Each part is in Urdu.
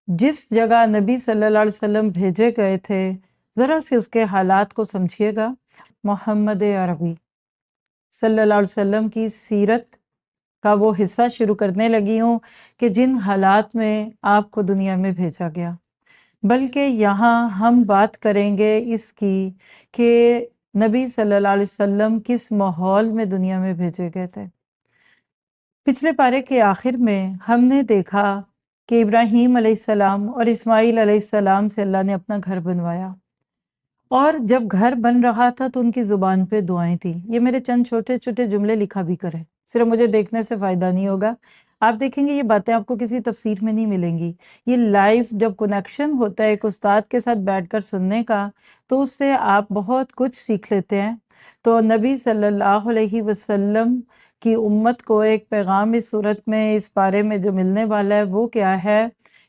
جس جگہ نبی صلی اللہ علیہ وسلم بھیجے گئے تھے، ذرا سے اس کے حالات کو سمجھیے گا۔ محمد عربی صلی اللہ علیہ وسلم کی سیرت کا وہ حصہ شروع کرنے لگی ہوں کہ جن حالات میں آپ کو دنیا میں بھیجا گیا، بلکہ یہاں ہم بات کریں گے اس کی کہ نبی صلی اللہ علیہ وسلم کس ماحول میں دنیا میں بھیجے گئے تھے۔ پچھلے پارے کے آخر میں ہم نے دیکھا کہ ابراہیم علیہ السلام اور اسماعیل علیہ السلام سے اللہ نے اپنا گھر بنوایا، اور جب گھر بن رہا تھا تو ان کی زبان پہ دعائیں تھیں۔ یہ میرے چند چھوٹے چھوٹے جملے لکھا بھی کریں، صرف مجھے دیکھنے سے فائدہ نہیں ہوگا، آپ دیکھیں گے یہ باتیں آپ کو کسی تفسیر میں نہیں ملیں گی۔ یہ لائف جب کنیکشن ہوتا ہے ایک استاد کے ساتھ بیٹھ کر سننے کا، تو اس سے آپ بہت کچھ سیکھ لیتے ہیں۔ تو نبی صلی اللہ علیہ وسلم کی امت کو ایک پیغام اس صورت میں، اس پارے میں جو ملنے والا ہے وہ کیا ہے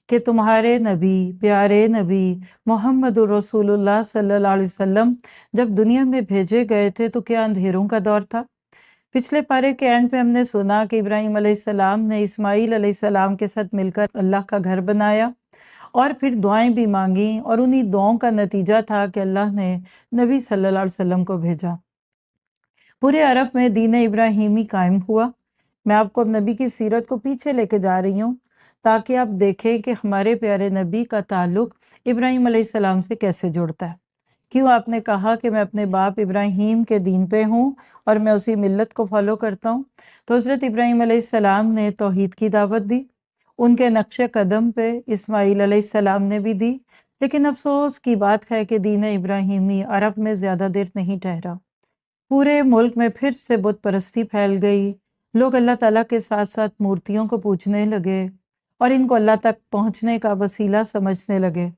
کہ تمہارے نبی، پیارے نبی محمد رسول اللہ صلی اللہ علیہ وسلم جب دنیا میں بھیجے گئے تھے تو کیا اندھیروں کا دور تھا؟ پچھلے پارے کے اینڈ پہ ہم نے سنا کہ ابراہیم علیہ السلام نے اسماعیل علیہ السلام کے ساتھ مل کر اللہ کا گھر بنایا، اور پھر دعائیں بھی مانگیں، اور انہی دعاؤں کا نتیجہ تھا کہ اللہ نے نبی صلی اللہ علیہ وسلم کو بھیجا۔ پورے عرب میں دین ابراہیمی قائم ہوا۔ میں آپ کو اب نبی کی سیرت کو پیچھے لے کے جا رہی ہوں تاکہ آپ دیکھیں کہ ہمارے پیارے نبی کا تعلق ابراہیم علیہ السلام سے کیسے جڑتا ہے۔ کیوں آپ نے کہا کہ میں اپنے باپ ابراہیم کے دین پہ ہوں اور میں اسی ملت کو فالو کرتا ہوں؟ تو حضرت ابراہیم علیہ السلام نے توحید کی دعوت دی، ان کے نقش قدم پہ اسماعیل علیہ السلام نے بھی دی، لیکن افسوس کی بات ہے کہ دین ابراہیمی عرب میں زیادہ دیر نہیں ٹھہرا۔ پورے ملک میں پھر سے بت پرستی پھیل گئی، لوگ اللہ تعالیٰ کے ساتھ ساتھ مورتیوں کو پوجنے لگے اور ان کو اللہ تک پہنچنے کا وسیلہ سمجھنے لگے۔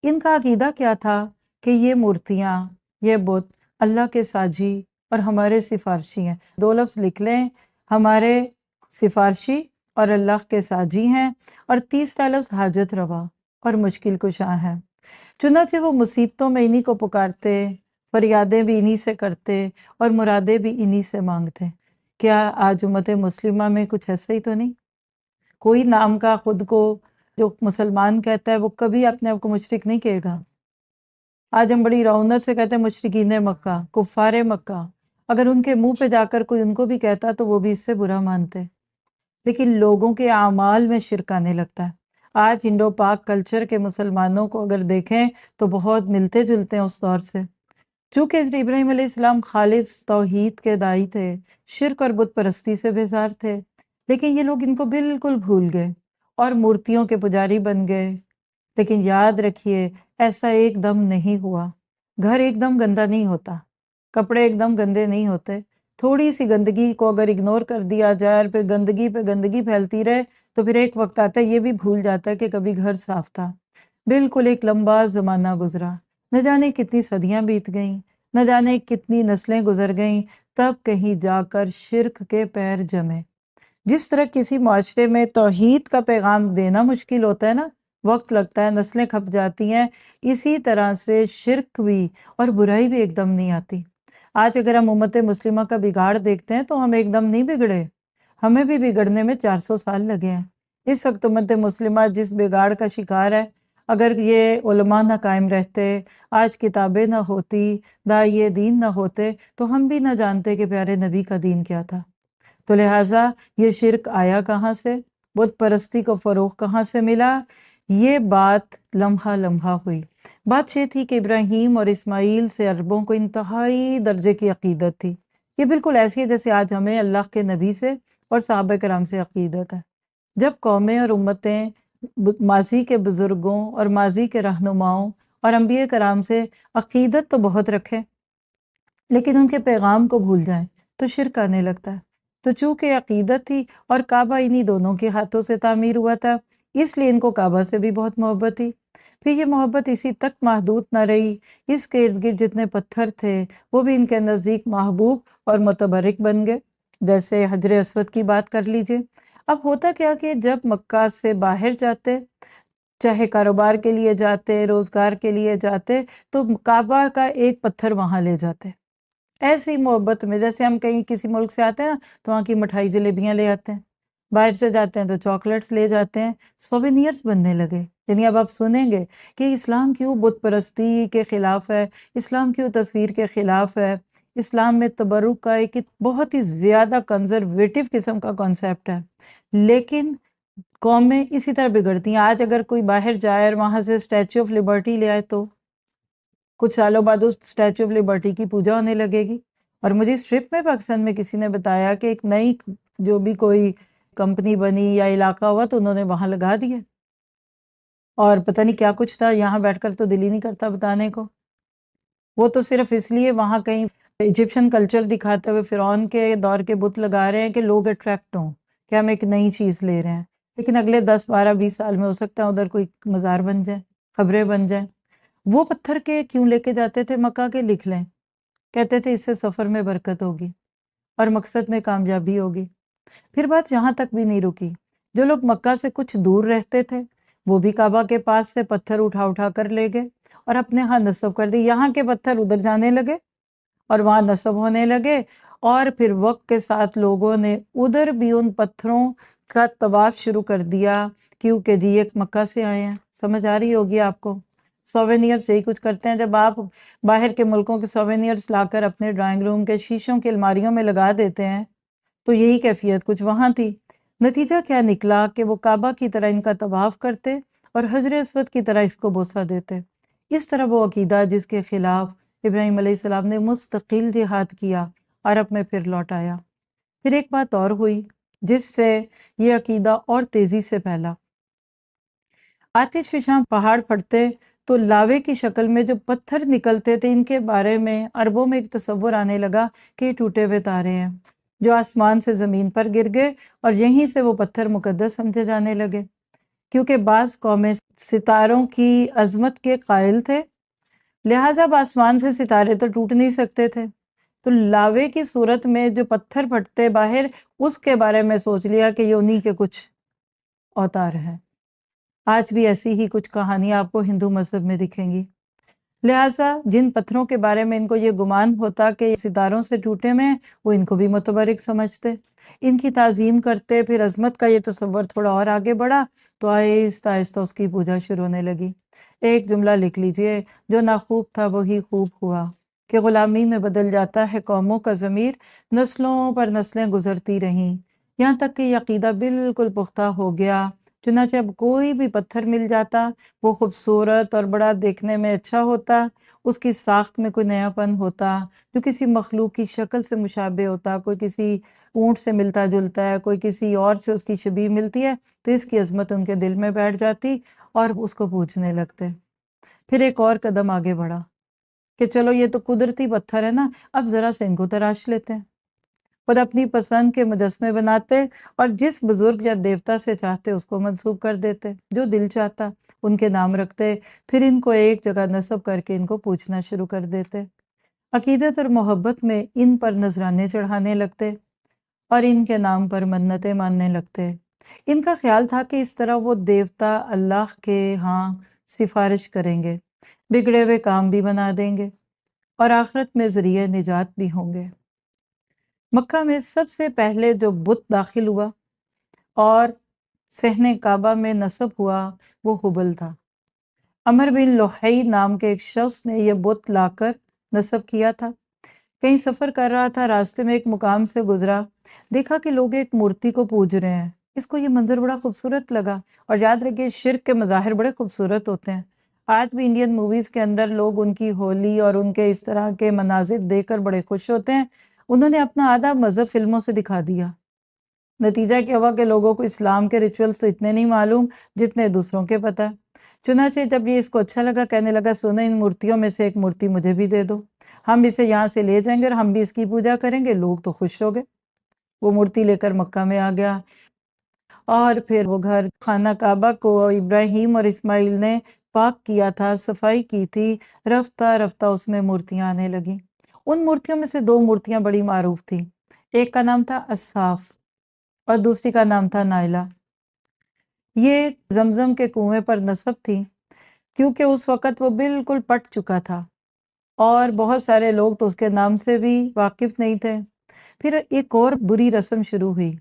ان کا عقیدہ کیا تھا کہ یہ مورتیاں، یہ بت اللہ کے ساجی اور ہمارے سفارشی ہیں۔ دو لفظ لکھ لیں، ہمارے سفارشی اور اللہ کے ساجی ہیں، اور تیسرا لفظ حاجت روا اور مشکل کشا ہے۔ چنانچہ وہ مصیبتوں میں انہی کو پکارتے، فریادیں بھی انہی سے کرتے اور مرادیں بھی انہی سے مانگتے۔ کیا آج امت مسلمہ میں کچھ ایسا ہی تو نہیں؟ کوئی نام کا خود کو جو مسلمان کہتا ہے وہ کبھی اپنے آپ کو مشرک نہیں کہے گا۔ آج ہم بڑی رونق سے کہتے ہیں مشرکین مکہ، کفار مکہ، اگر ان کے منہ پہ جا کر کوئی ان کو بھی کہتا تو وہ بھی اس سے برا مانتے، لیکن لوگوں کے اعمال میں شرک آنے لگتا ہے۔ آج انڈو پاک کلچر کے مسلمانوں کو اگر دیکھیں تو بہت ملتے جلتے ہیں اس دور سے۔ چونکہ حضرت ابراہیم علیہ السلام خالص توحید کے داعی تھے، شرک اور بت پرستی سے بیزار تھے، لیکن یہ لوگ ان کو بالکل بھول گئے اور مورتیوں کے پجاری بن گئے۔ لیکن یاد رکھیے ایسا ایک دم نہیں ہوا۔ گھر ایک دم گندا نہیں ہوتا، کپڑے ایک دم گندے نہیں ہوتے۔ تھوڑی سی گندگی کو اگر اگنور کر دیا جائے اور پھر گندگی پہ گندگی پھیلتی رہے تو پھر ایک وقت آتا ہے یہ بھی بھول جاتا ہے کہ کبھی گھر صاف تھا۔ بالکل ایک لمبا زمانہ گزرا، نہ جانے کتنی صدیاں بیت گئیں، نہ جانے کتنی نسلیں گزر گئیں، تب کہیں جا کر شرک کے پیر جمے۔ جس طرح کسی معاشرے میں توحید کا پیغام دینا مشکل ہوتا ہے نا، وقت لگتا ہے، نسلیں کھپ جاتی ہیں، اسی طرح سے شرک بھی اور برائی بھی ایک دم نہیں آتی۔ آج اگر ہم امت مسلمہ کا بگاڑ دیکھتے ہیں تو ہم ایک دم نہیں بگڑے، ہمیں بھی بگڑنے میں 400 سال لگے ہیں۔ اس وقت امت مسلمہ جس بگاڑ کا شکار ہے، اگر یہ علماء نہ قائم رہتے، آج کتابیں نہ ہوتی، داعیے دین نہ ہوتے، تو ہم بھی نہ جانتے کہ پیارے نبی کا دین کیا تھا۔ تو لہٰذا یہ شرک آیا کہاں سے، بت پرستی کو فروغ کہاں سے ملا؟ یہ بات لمحہ لمحہ ہوئی۔ بات یہ تھی کہ ابراہیم اور اسماعیل سے عربوں کو انتہائی درجے کی عقیدت تھی۔ یہ بالکل ایسی ہے جیسے آج ہمیں اللہ کے نبی سے اور صحابہ کرام سے عقیدت ہے۔ جب قومیں اور امتیں ماضی کے بزرگوں اور ماضی کے رہنماؤں اور انبیاء کرام سے عقیدت تو بہت رکھیں لیکن ان کے پیغام کو بھول جائیں تو شرک آنے لگتا ہے۔ تو چونکہ عقیدت تھی اور کعبہ انہی دونوں کے ہاتھوں سے تعمیر ہوا تھا، اس لیے ان کو کعبہ سے بھی بہت محبت تھی۔ پھر یہ محبت اسی تک محدود نہ رہی، اس کے ارد گرد جتنے پتھر تھے وہ بھی ان کے نزدیک محبوب اور متبرک بن گئے۔ جیسے حجر اسود کی بات کر لیجئے۔ اب ہوتا کیا کہ جب مکہ سے باہر جاتے، چاہے کاروبار کے لیے جاتے، روزگار کے لیے جاتے، تو کعبہ کا ایک پتھر وہاں لے جاتے۔ ایسی محبت میں، جیسے ہم کہیں کسی ملک سے آتے ہیں تو وہاں کی مٹھائی جلیبیاں لے آتے ہیں، باہر سے جاتے ہیں تو چاکلیٹس لے جاتے ہیں، سووینئرز بننے لگے۔ یعنی اب آپ سنیں گے کہ اسلام کیوں بت پرستی کے خلاف ہے، اسلام کیوں تصویر کے خلاف ہے، اسلام میں تبرک کا ایک بہت ہی زیادہ کنزرویٹو قسم کا کانسیپٹ ہے، لیکن قومیں اسی طرح بگڑتی ہیں۔ آج اگر کوئی باہر جائے اور وہاں سے اسٹیچو آف لبرٹی لے آئے تو کچھ سالوں بعد اس اسٹیچو آف لبرٹی کی پوجا ہونے لگے گی۔ اور مجھے اس ٹرپ میں پاکستان میں کسی نے بتایا کہ ایک نئی جو بھی کوئی کمپنی بنی یا علاقہ ہوا تو انہوں نے وہاں لگا دیا، اور پتہ نہیں کیا کچھ تھا، یہاں بیٹھ کر تو دل ہی نہیں کرتا بتانے کو۔ وہ تو صرف اس لیے وہاں کہیں ایجپشن کلچر دکھاتے ہوئے فرعون کے دور کے بت لگا رہے ہیں کہ لوگ اٹریکٹ ہوں کہ ہم ایک نئی چیز لے رہے ہیں، لیکن اگلے 10 12 20 سال میں ہو سکتا ہے ادھر کوئی مزار بن جائے، قبریں بن جائیں۔ وہ پتھر کے کیوں لے کے جاتے تھے مکہ کے؟ لکھ لیں، کہتے تھے اس سے سفر میں برکت ہوگی اور مقصد میں کامیابی ہوگی۔ پھر بات یہاں تک بھی نہیں رکی، جو لوگ مکہ سے کچھ دور رہتے تھے وہ بھی کعبہ کے پاس سے پتھر اٹھا اٹھا کر لے گئے اور اپنے ہاں نصب کر دی، یہاں کے پتھر ادھر جانے لگے اور وہاں نصب ہونے لگے، اور پھر وقت کے ساتھ لوگوں نے ادھر بھی ان پتھروں کا طواف شروع کر دیا، کیونکہ جی ایک مکہ سے آئے ہیں۔ سمجھ آ رہی ہوگی آپ کو؟ سووینئرز یہی کچھ کرتے ہیں، جب آپ باہر کے ملکوں کے سووینئرز لا کر اپنے ڈرائنگ روم کے شیشوں کی الماریوں میں لگا دیتے ہیں، تو یہی کیفیت کچھ وہاں تھی۔ نتیجہ کیا نکلا کہ وہ کعبہ کی طرح ان کا طواف کرتے اور حجر اسود کی طرح اس کو بوسہ دیتے۔ اس طرح وہ عقیدہ جس کے خلاف ابراہیم علیہ السلام نے مستقل جہاد کیا، عرب میں پھر لوٹ آیا۔ پھر ایک بات اور ہوئی جس سے یہ عقیدہ اور تیزی سے پھیلا۔ آتش فشاں پہاڑ پھٹتے تو لاوے کی شکل میں جو پتھر نکلتے تھے، ان کے بارے میں عربوں میں ایک تصور آنے لگا کہ یہ ٹوٹے ہوئے تارے ہیں جو آسمان سے زمین پر گر گئے، اور یہیں سے وہ پتھر مقدس سمجھے جانے لگے، کیونکہ بعض قومیں ستاروں کی عظمت کے قائل تھے، لہٰذا اب آسمان سے ستارے تو ٹوٹ نہیں سکتے تھے، تو لاوے کی صورت میں جو پتھر پھٹتے باہر، اس کے بارے میں سوچ لیا کہ یہ انہی کے کچھ اوتار ہیں۔ آج بھی ایسی ہی کچھ کہانیاں آپ کو ہندو مذہب میں دکھیں گی۔ لہٰذا جن پتھروں کے بارے میں ان کو یہ گمان ہوتا کہ یہ ستاروں سے ٹوٹے میں، وہ ان کو بھی متبرک سمجھتے، ان کی تعظیم کرتے۔ پھر عظمت کا یہ تصور تھوڑا اور آگے بڑھا تو آہستہ آہستہ اس کی پوجا شروع ہونے لگی۔ ایک جملہ لکھ لیجئے، جو نہ خوب تھا وہی خوب ہوا، کہ غلامی میں بدل جاتا ہے قوموں کا ضمیر، نسلوں پر نسلیں گزرتی رہیں، یہاں تک کہ یہ عقیدہ بالکل پختہ ہو گیا۔ چنانچہ اب کوئی بھی پتھر مل جاتا، وہ خوبصورت اور بڑا دیکھنے میں اچھا ہوتا، اس کی ساخت میں کوئی نیا پن ہوتا، جو کسی مخلوق کی شکل سے مشابہ ہوتا، کوئی کسی اونٹ سے ملتا جلتا ہے، کوئی کسی اور سے اس کی شبیہ ملتی ہے، تو اس کی عظمت ان کے دل میں بیٹھ جاتی اور اس کو پوجنے لگتے۔ پھر ایک اور قدم آگے بڑھا کہ چلو یہ تو قدرتی پتھر ہے نا، اب ذرا سے ان کو تراش لیتے ہیں، خود اپنی پسند کے مجسمے بناتے اور جس بزرگ یا دیوتا سے چاہتے اس کو منسوب کر دیتے، جو دل چاہتا ان کے نام رکھتے، پھر ان کو ایک جگہ نصب کر کے ان کو پوجنا شروع کر دیتے، عقیدت اور محبت میں ان پر نذرانے چڑھانے لگتے اور ان کے نام پر منتیں ماننے لگتے۔ ان کا خیال تھا کہ اس طرح وہ دیوتا اللہ کے ہاں سفارش کریں گے، بگڑے ہوئے کام بھی بنا دیں گے اور آخرت میں ذریعہ نجات بھی ہوں گے۔ مکہ میں سب سے پہلے جو بت داخل ہوا اور صحن کعبہ میں نصب ہوا وہ ہبل تھا۔ عمر بن لحی نام کے ایک شخص نے یہ بت لا کر نصب کیا تھا۔ کہیں سفر کر رہا تھا، راستے میں ایک مقام سے گزرا، دیکھا کہ لوگ ایک مورتی کو پوج رہے ہیں، اس کو یہ منظر بڑا خوبصورت لگا، اور یاد رکھیے شرک کے مظاہر بڑے خوبصورت ہوتے ہیں۔ آج بھی انڈین موویز کے اندر لوگ ان کی ہولی اور ان کے اس طرح کے مناظر دیکھ کر بڑے خوش ہوتے ہیں، انہوں نے اپنا آدھا مذہب فلموں سے دکھا دیا۔ نتیجہ کیا ہوا کہ لوگوں کو اسلام کے ریچولز تو اتنے نہیں معلوم جتنے دوسروں کے پتہ۔ چنانچہ جب یہ اس کو اچھا لگا، کہنے لگا سنو ان مورتیوں میں سے ایک مورتی مجھے بھی دے دو، ہم اسے یہاں سے لے جائیں گے اور ہم بھی اس کی پوجا کریں گے۔ لوگ تو خوش ہو گئے، وہ مورتی لے کر مکہ میں آ گیا، اور پھر وہ گھر خانہ کعبہ کو ابراہیم اور اسماعیل نے پاک کیا تھا، صفائی کی تھی، رفتہ رفتہ اس میں مورتیاں آنے لگیں۔ ان مورتیوں میں سے دو مورتیاں بڑی معروف تھیں، ایک کا نام تھا اصاف اور دوسری کا نام تھا نائلہ۔ یہ زمزم کے کنویں پر نصب تھی، کیونکہ اس وقت وہ بالکل پٹ چکا تھا اور بہت سارے لوگ تو اس کے نام سے بھی واقف نہیں تھے۔ پھر ایک اور بری رسم شروع ہوئی۔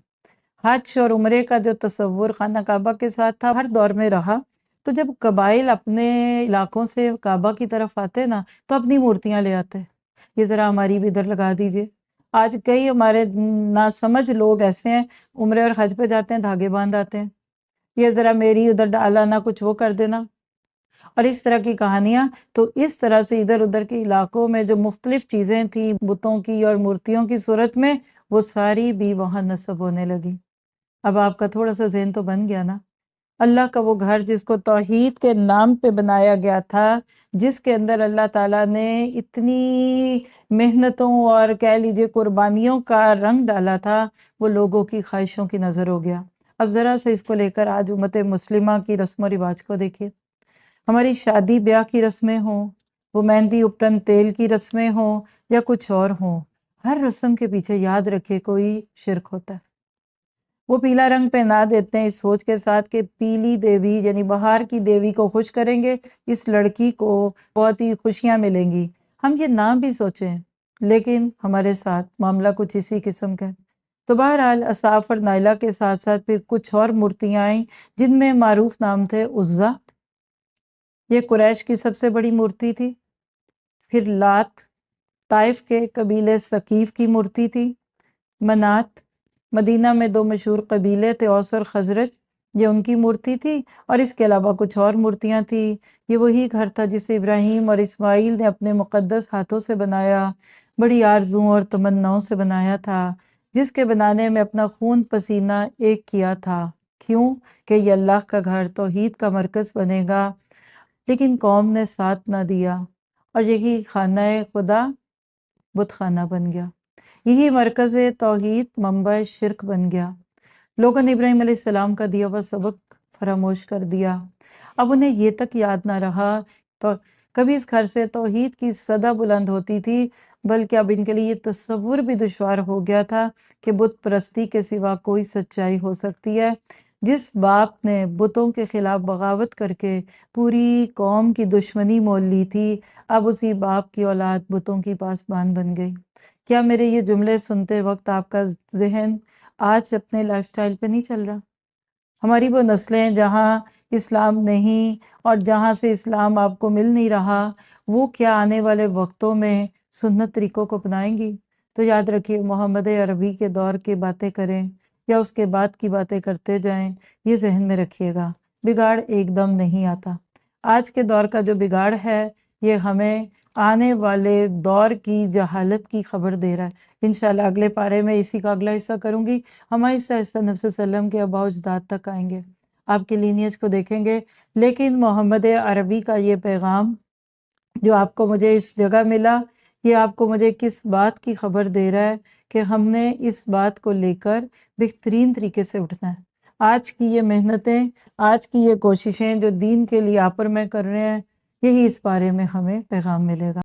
حج اور عمرے کا جو تصور خانہ کعبہ کے ساتھ تھا ہر دور میں رہا، تو جب قبائل اپنے علاقوں سے کعبہ کی طرف آتے نا تو اپنی مورتیاں لے آتے، یہ ذرا ہماری بھی ادھر لگا دیجئے۔ آج کئی ہمارے ناسمجھ لوگ ایسے ہیں، عمرے اور حج پہ جاتے ہیں دھاگے باندھ آتے ہیں، یہ ذرا میری ادھر ڈالا نہ کچھ وہ کر دینا، اور اس طرح کی کہانیاں۔ تو اس طرح سے ادھر ادھر کے علاقوں میں جو مختلف چیزیں تھیں بتوں کی اور مورتیوں کی صورت میں، وہ ساری بھی وہاں نصب ہونے لگی۔ اب آپ کا تھوڑا سا ذہن تو بن گیا نا، اللہ کا وہ گھر جس کو توحید کے نام پہ بنایا گیا تھا، جس کے اندر اللہ تعالیٰ نے اتنی محنتوں اور کہہ لیجئے قربانیوں کا رنگ ڈالا تھا، وہ لوگوں کی خواہشوں کی نظر ہو گیا۔ اب ذرا سے اس کو لے کر آج امت مسلمہ کی رسم و رواج کو دیکھیے، ہماری شادی بیاہ کی رسمیں ہوں، وہ مہندی اپٹن تیل کی رسمیں ہوں یا کچھ اور ہوں، ہر رسم کے پیچھے یاد رکھے کوئی شرک ہوتا ہے۔ وہ پیلا رنگ پہنا دیتے ہیں اس سوچ کے ساتھ کہ پیلی دیوی یعنی بہار کی دیوی کو خوش کریں گے، اس لڑکی کو بہت ہی خوشیاں ملیں گی۔ ہم یہ نام بھی سوچیں لیکن ہمارے ساتھ معاملہ کچھ اسی قسم کا ہے۔ تو بہرحال اصاف اور نائلہ کے ساتھ ساتھ پھر کچھ اور مورتیاں آئیں جن میں معروف نام تھے عزا، یہ قریش کی سب سے بڑی مورتی تھی۔ پھر لات، طائف کے قبیلے ثقیف کی مورتی تھی۔ منات، مدینہ میں دو مشہور قبیلے تھے اوس اور خزرج، یہ ان کی مورتی تھی، اور اس کے علاوہ کچھ اور مورتیاں تھیں۔ یہ وہی گھر تھا جسے ابراہیم اور اسماعیل نے اپنے مقدس ہاتھوں سے بنایا، بڑی آرزوؤں اور تمناؤں سے بنایا تھا، جس کے بنانے میں اپنا خون پسینہ ایک کیا تھا۔ کیوں کہ یہ اللہ کا گھر توحید کا مرکز بنے گا، لیکن قوم نے ساتھ نہ دیا اور یہی خانہ خدا بت خانہ بن گیا، یہی مرکز توحید منبع شرک بن گیا۔ لوگوں نے ابراہیم علیہ السلام کا دیا ہوا سبق فراموش کر دیا۔ اب انہیں یہ تک یاد نہ رہا تو کبھی اس گھر سے توحید کی صدا بلند ہوتی تھی، بلکہ اب ان کے لیے یہ تصور بھی دشوار ہو گیا تھا کہ بت پرستی کے سوا کوئی سچائی ہو سکتی ہے۔ جس باپ نے بتوں کے خلاف بغاوت کر کے پوری قوم کی دشمنی مول لی تھی، اب اسی باپ کی اولاد بتوں کی پاسبان بن گئی۔ کیا میرے یہ جملے سنتے وقت آپ کا ذہن آج اپنے لائف سٹائل پہ نہیں چل رہا؟ ہماری وہ نسلیں جہاں اسلام نہیں اور جہاں سے اسلام آپ کو مل نہیں رہا، وہ کیا آنے والے وقتوں میں سنت طریقوں کو اپنائیں گی؟ تو یاد رکھیے، محمد عربی کے دور کی باتیں کریں یا اس کے بعد کی باتیں کرتے جائیں، یہ ذہن میں رکھیے گا، بگاڑ ایک دم نہیں آتا۔ آج کے دور کا جو بگاڑ ہے یہ ہمیں آنے والے دور کی جہالت کی خبر دے رہا ہے۔ انشاءاللہ اگلے پارے میں اسی کا اگلا حصہ کروں گی، ہم آہستہ آہستہ نبی صلی اللہ علیہ وسلم کے آباء و اجداد تک آئیں گے، آپ کے لینیج کو دیکھیں گے۔ لیکن محمد عربی کا یہ پیغام جو آپ کو مجھے اس جگہ ملا، یہ آپ کو مجھے کس بات کی خبر دے رہا ہے کہ ہم نے اس بات کو لے کر بہترین طریقے سے اٹھنا ہے۔ آج کی یہ محنتیں، آج کی یہ کوششیں جو دین کے لیے آپ اور میں کر رہے ہیں، یہی اس بارے میں ہمیں پیغام ملے گا۔